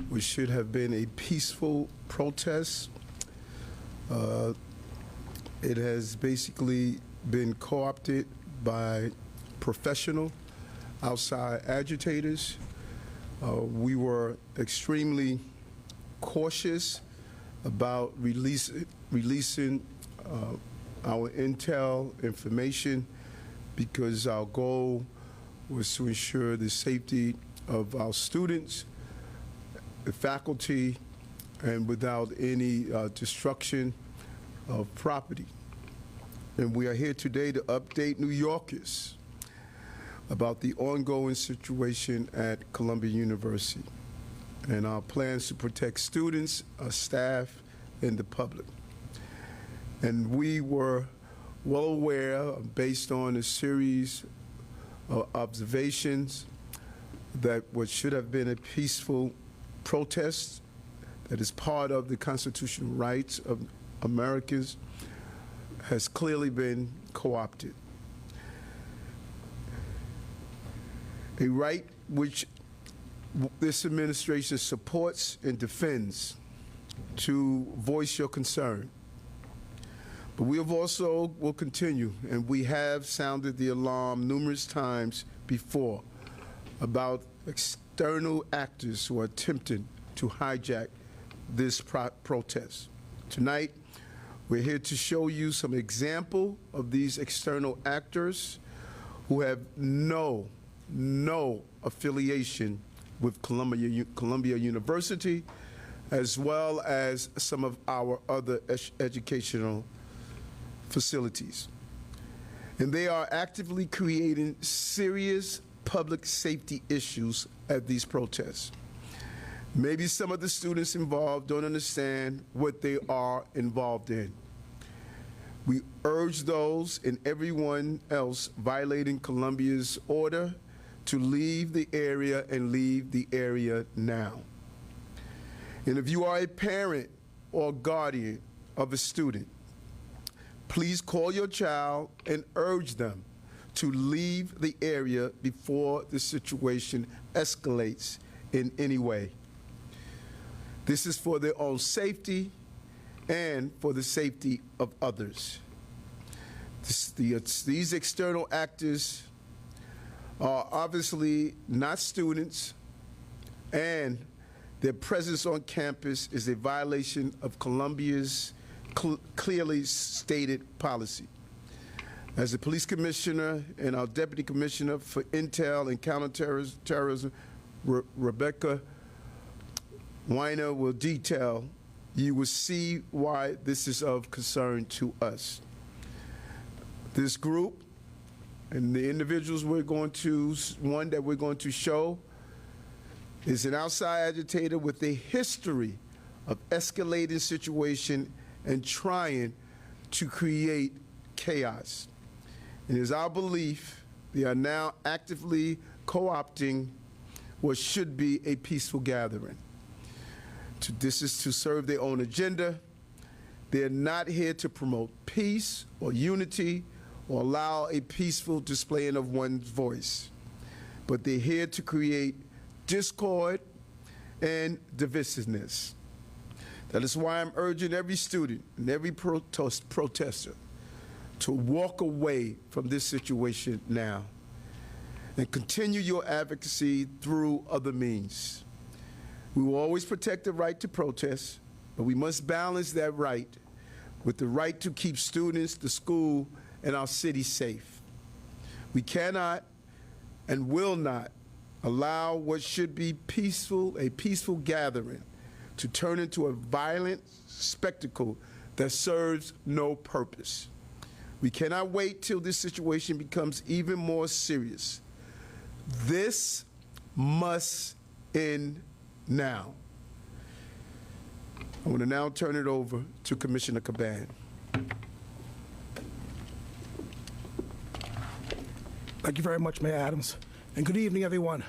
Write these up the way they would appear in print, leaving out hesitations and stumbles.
which should have been a peaceful protest. It has basically been co-opted by professional outside agitators. We were extremely cautious about releasing our intel information because our goal was to ensure the safety of our students, the faculty, and without any destruction of property. And we are here today to update New Yorkers about the ongoing situation at Columbia University and our plans to protect students, our staff, and the public. And we were well aware, based on a series of observations, that what should have been a peaceful protest that is part of the constitutional rights of Americans has clearly been co-opted. A right which this administration supports and defends, to voice your concern. But we have also will continue, and we have sounded the alarm numerous times before about external actors who are attempting to hijack this protest. Tonight, we're here to show you some example of these external actors who have no affiliation with Columbia University, as well as some of our other educational facilities. And they are actively creating serious public safety issues at these protests. Maybe some of the students involved don't understand what they are involved in. We urge those and everyone else violating Columbia's order to leave the area and leave the area now. And if you are a parent or guardian of a student, please call your child and urge them to leave the area before the situation escalates in any way. This is for their own safety and for the safety of others. These external actors are obviously not students, and their presence on campus is a violation of Columbia's clearly stated policy. As a police commissioner and our deputy commissioner for intel and counterterrorism, Rebecca Weiner will detail, you will see why this is of concern to us. This group and the individuals one that we're going to show is an outside agitator with a history of escalating situation and trying to create chaos. It is our belief they are now actively co-opting what should be a peaceful gathering. This is to serve their own agenda. They're not here to promote peace or unity or allow a peaceful displaying of one's voice, but they're here to create discord and divisiveness. That is why I'm urging every student and every protester to walk away from this situation now and continue your advocacy through other means. We will always protect the right to protest, but we must balance that right with the right to keep students, the school, and our city safe. We cannot and will not allow what should be a peaceful gathering to turn into a violent spectacle that serves no purpose. We cannot wait till this situation becomes even more serious. This must end now. I want to now turn it over to Commissioner Caban. Thank you very much, Mayor Adams. And good evening, everyone.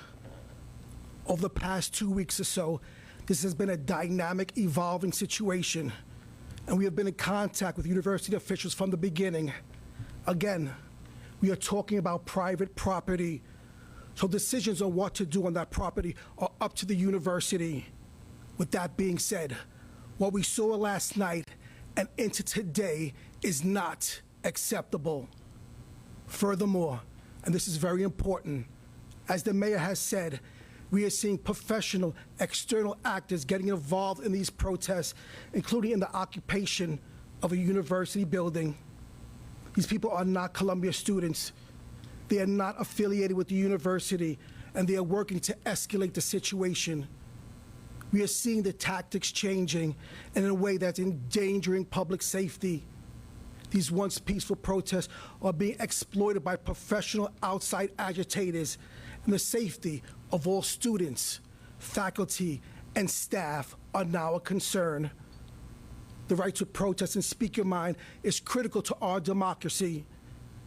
Over the past 2 weeks or so, this has been a dynamic, evolving situation, and we have been in contact with university officials from the beginning. Again, we are talking about private property, so decisions on what to do on that property are up to the university. With that being said, what we saw last night and into today is not acceptable. Furthermore, and this is very important, as the mayor has said, we are seeing professional external actors getting involved in these protests, including in the occupation of a university building. These people are not Columbia students. They are not affiliated with the university, and they are working to escalate the situation. We are seeing the tactics changing in a way that's endangering public safety. These once peaceful protests are being exploited by professional outside agitators, and the safety of all students, faculty, and staff are now a concern. The right to protest and speak your mind is critical to our democracy,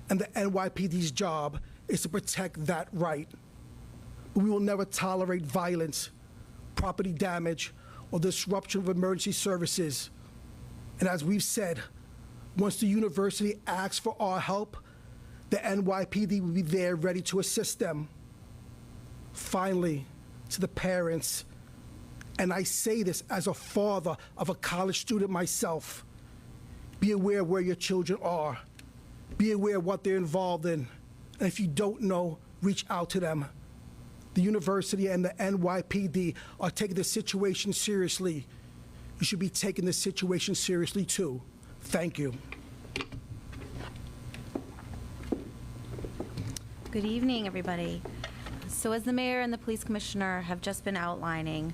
and the NYPD's job is to protect that right. But we will never tolerate violence, property damage, or disruption of emergency services. And as we've said, once the university asks for our help, the NYPD will be there ready to assist them. Finally, to the parents, and I say this as a father of a college student myself, be aware where your children are. Be aware of what they're involved in. And if you don't know, reach out to them. The university and the NYPD are taking the situation seriously. You should be taking this situation seriously too. Thank you. Good evening, everybody. So as the mayor and the police commissioner have just been outlining,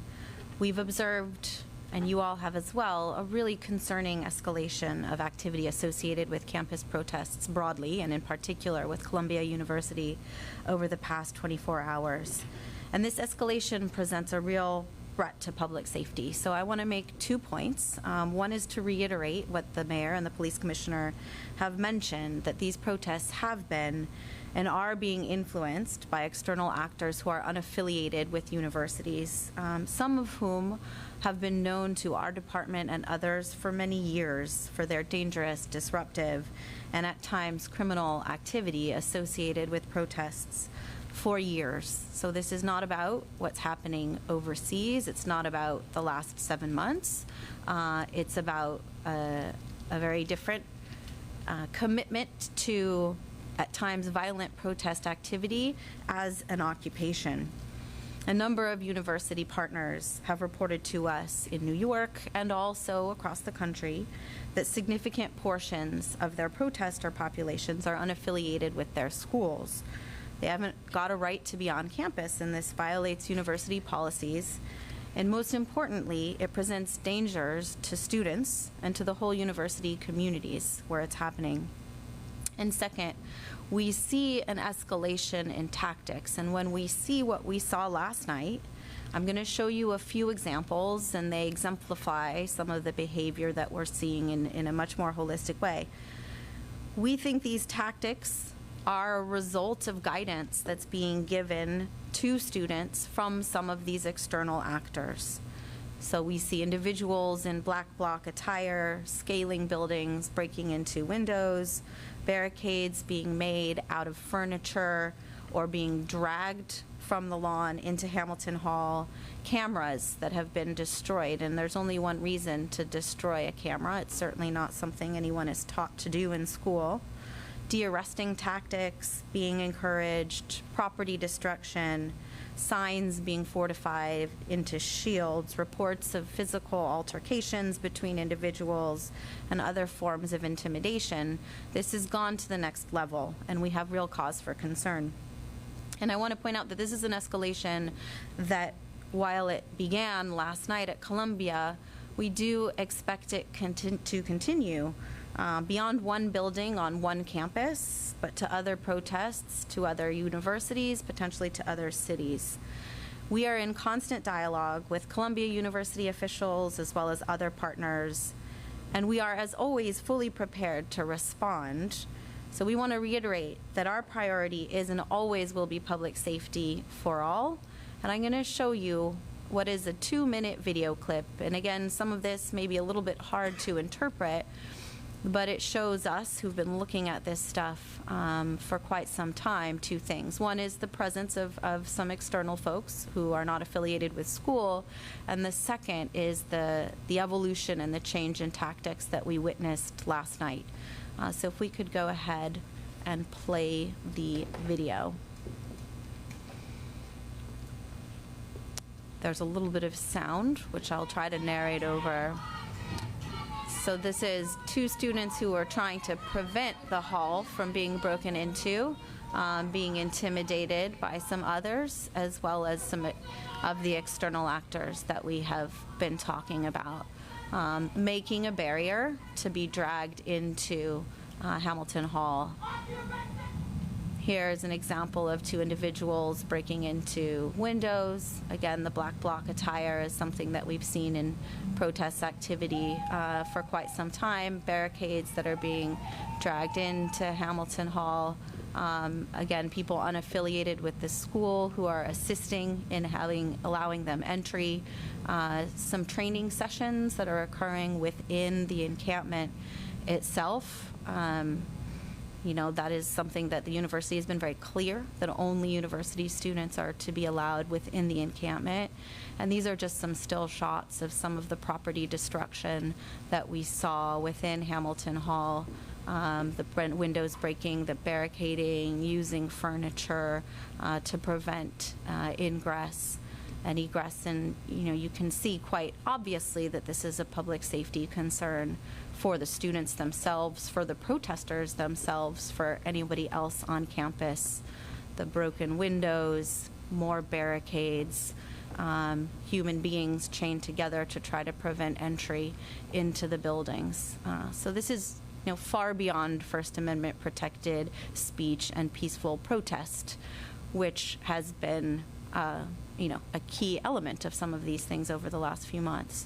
we've observed, and you all have as well, a really concerning escalation of activity associated with campus protests broadly, and in particular with Columbia University over the past 24 hours. And this escalation presents a real threat to public safety. So I want to make 2 points. One is to reiterate what the mayor and the police commissioner have mentioned, that these protests have been and are being influenced by external actors who are unaffiliated with universities, some of whom have been known to our department and others for many years for their dangerous, disruptive, and at times criminal activity associated with protests for years. So this is not about what's happening overseas. It's not about the last 7 months. It's about a very different commitment to, at times, violent protest activity as an occupation. A number of university partners have reported to us in New York and also across the country that significant portions of their protester populations are unaffiliated with their schools. They haven't got a right to be on campus, and this violates university policies. And most importantly, it presents dangers to students and to the whole university communities where it's happening. And second, we see an escalation in tactics. And when we see what we saw last night, I'm going to show you a few examples, and they exemplify some of the behavior that we're seeing in a much more holistic way. We think these tactics are a result of guidance that's being given to students from some of these external actors. So we see individuals in black bloc attire, scaling buildings, breaking into windows, barricades being made out of furniture or being dragged from the lawn into Hamilton Hall, cameras that have been destroyed, and there's only one reason to destroy a camera. It's certainly not something anyone is taught to do in school. De-arresting tactics being encouraged, property destruction, signs being fortified into shields, reports of physical altercations between individuals, and other forms of intimidation. This has gone to the next level, and we have real cause for concern. And I want to point out that this is an escalation that, while it began last night at Columbia, we do expect it to continue beyond one building on one campus, but to other protests, to other universities, potentially to other cities. We are in constant dialogue with Columbia University officials as well as other partners, and we are, as always, fully prepared to respond. So we want to reiterate that our priority is and always will be public safety for all. And I'm going to show you what is a 2-minute video clip. And again, some of this may be a little bit hard to interpret, But it shows us, who've been looking at this stuff for quite some time, two things. One is the presence of some external folks who are not affiliated with school, and the second is the evolution and the change in tactics that we witnessed last night. So if we could go ahead and play the video. There's a little bit of sound, which I'll try to narrate over. So this is two students who are trying to prevent the hall from being broken into, being intimidated by some others, as well as some of the external actors that we have been talking about, making a barrier to be dragged into Hamilton Hall. Here's an example of two individuals breaking into windows. Again, the black bloc attire is something that we've seen in protest activity for quite some time. Barricades that are being dragged into Hamilton Hall. Again, people unaffiliated with the school who are assisting in allowing them entry. Some training sessions that are occurring within the encampment itself. You know, that is something that the university has been very clear, that only university students are to be allowed within the encampment. And these are just some still shots of some of the property destruction that we saw within Hamilton Hall. The windows breaking, the barricading, using furniture to prevent ingress and egress. And, you know, you can see quite obviously that this is a public safety concern for the students themselves, for the protesters themselves, for anybody else on campus. The broken windows, more barricades, human beings chained together to try to prevent entry into the buildings. So this is, you know, far beyond First Amendment protected speech and peaceful protest, which has been, you know, a key element of some of these things over the last few months.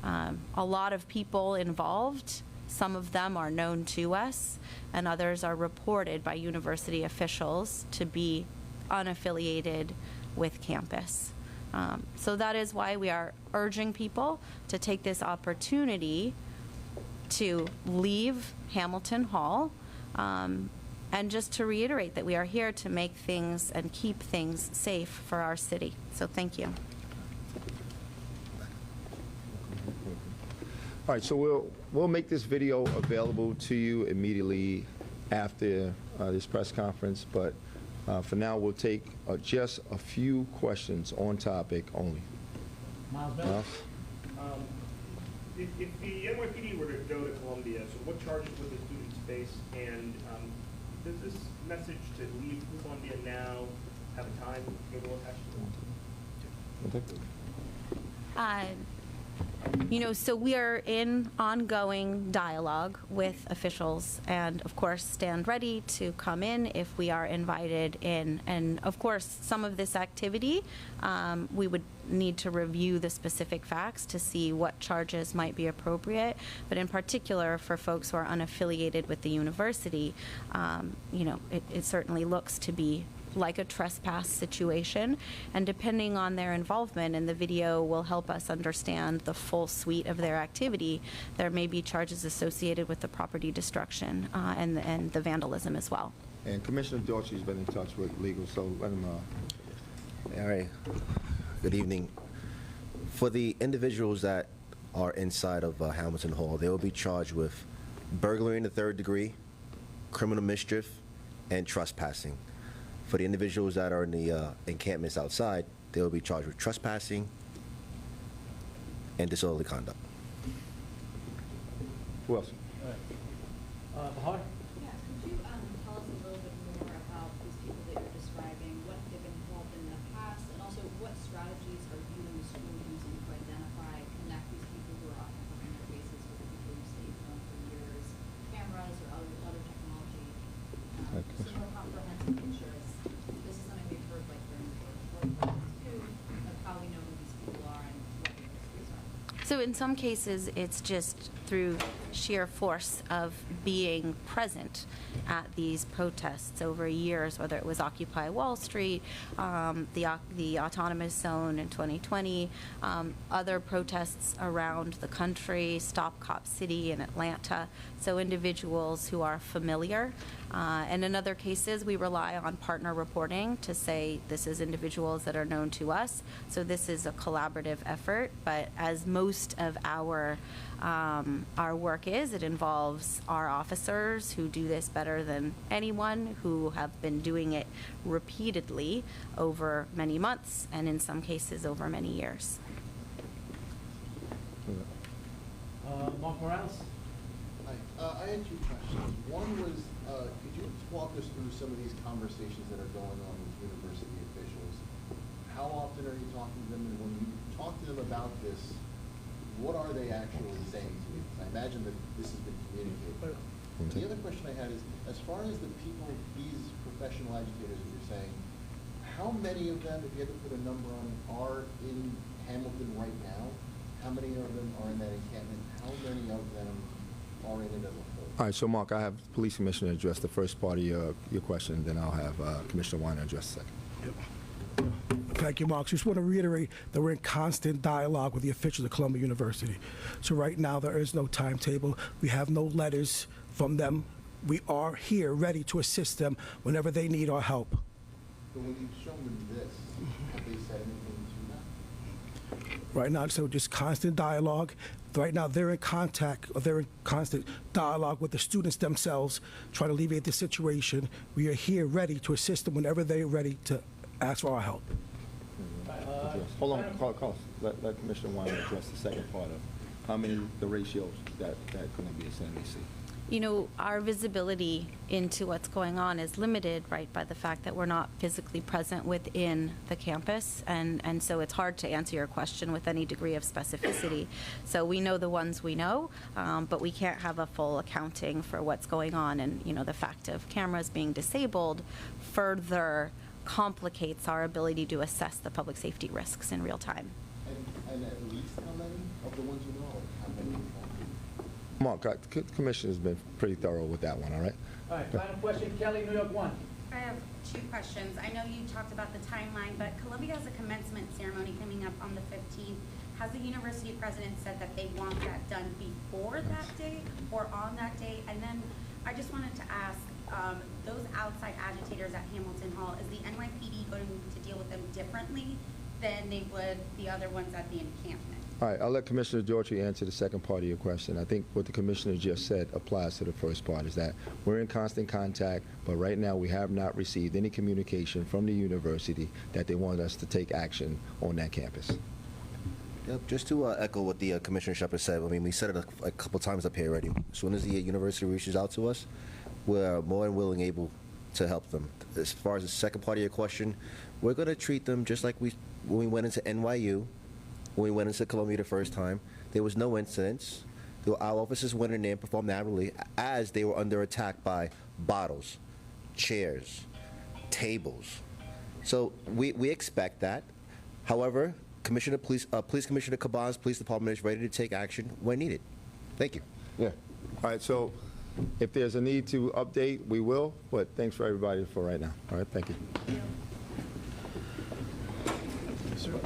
A lot of people involved. Some of them are known to us, and others are reported by university officials to be unaffiliated with campus. So that is why we are urging people to take this opportunity to leave Hamilton Hall, and just to reiterate that we are here to make things and keep things safe for our city. So thank you. All right, so we'll make this video available to you immediately after this press conference, but for now we'll take just a few questions on topic only. Miles? If the NYPD were to go to Columbia, so what charges would the students face, and does this message to leave Columbia now have a time schedule attached to it? You know, so we are in ongoing dialogue with officials, and of course stand ready to come in if we are invited in. And of course, some of this activity, we would need to review the specific facts to see what charges might be appropriate. But in particular, for folks who are unaffiliated with the university, you know, it certainly looks to be like a trespass situation, and depending on their involvement, and the video will help us understand the full suite of their activity, there may be charges associated with the property destruction and the vandalism as well. And Commissioner Dorsey's been in touch with legal, so let him All right. Good evening. For the individuals that are inside of Hamilton Hall, they will be charged with burglary in the third degree, criminal mischief, and trespassing. For the individuals that are in the encampments outside, they will be charged with trespassing and disorderly conduct. Who else? Bahar? Yeah, could you tell us a little bit more about these people that you're describing, what they've been involved in the past, and also what strategies are you and the school using to identify, connect these people who are often covering their faces with the people who stayed known for years, cameras or other technology, just a more comprehensive picture. This is something we've heard like during the work too, of how we know who these people are and what their histories are. So in some cases, it's just through sheer force of being present at these protests over years, whether it was Occupy Wall Street, the Autonomous Zone in 2020, other protests around the country, Stop Cop City in Atlanta. So individuals who are familiar. And in other cases, we rely on partner reporting to say this is individuals that are known to us. So this is a collaborative effort. But as most of our work is, it involves our officers who do this better than anyone, who have been doing it repeatedly over many months and in some cases over many years. Mark Morales? Hi. I had two questions. One was, could you walk us through some of these conversations that are going on with university officials? How often are you talking to them, and when you talk to them about this, what are they actually saying to you? I imagine that this has been communicated. The other question I had is, as far as the people, these professional agitators that you're saying, how many of them, if you had to put a number on it, are in Hamilton right now? How many of them are in that encampment? How many of them are in it as a whole? All right, so Mark, I have the Police Commissioner address the first part of your question, then I'll have Commissioner Weiner address the second. Thank you, Mark. Just want to reiterate that we're in constant dialogue with the officials of Columbia University. So right now, there is no timetable. We have no letters from them. We are here ready to assist them whenever they need our help. But when you've shown them this, have they said anything to that? Right now, so just constant dialogue. Right now, they're in contact, or they're in constant dialogue with the students themselves, trying to alleviate the situation. We are here ready to assist them whenever they're ready to ask for our help. Hold on, Carlos. Let Commissioner Weiner address the second part of how many, the ratios that Columbia is saying they see. You know, our visibility into what's going on is limited, right, by the fact that we're not physically present within the campus, and so it's hard to answer your question with any degree of specificity. So we know the ones we know, but we can't have a full accounting for what's going on, and, you know, the fact of cameras being disabled further complicates our ability to assess the public safety risks in real time. And at least how many of the ones you know, or how many? Mark, the Commissioner's been pretty thorough with that one, all right? All right, final question, Kelly, New York 1. I have two questions. I know you talked about the timeline, but Columbia has a commencement ceremony coming up on the 15th. Has the university president said that they want that done before that date or on that date? And then I just wanted to ask, those outside agitators at Hamilton Hall, is the NYPD going to deal with them differently than they would the other ones at the encampment? All right, I'll let Commissioner Daughtry answer the second part of your question. I think what the Commissioner just said applies to the first part, is that we're in constant contact, but right now we have not received any communication from the university that they want us to take action on that campus. Yep, just to echo what the Commissioner Shepard said, I mean, we said it a couple times up here already. As soon as the university reaches out to us, we're more than willing able to help them. As far as the second part of your question, we're going to treat them just like when we went into NYU, when we went into Columbia the first time. There was no incidents. Our officers went in there and performed admirably as they were under attack by bottles, chairs, tables. So we expect that. However, Police Commissioner Caban's police department is ready to take action when needed. Thank you. Yeah. All right, so if there's a need to update, we will, but thanks for everybody for right now. All right, thank you. Yes, sir.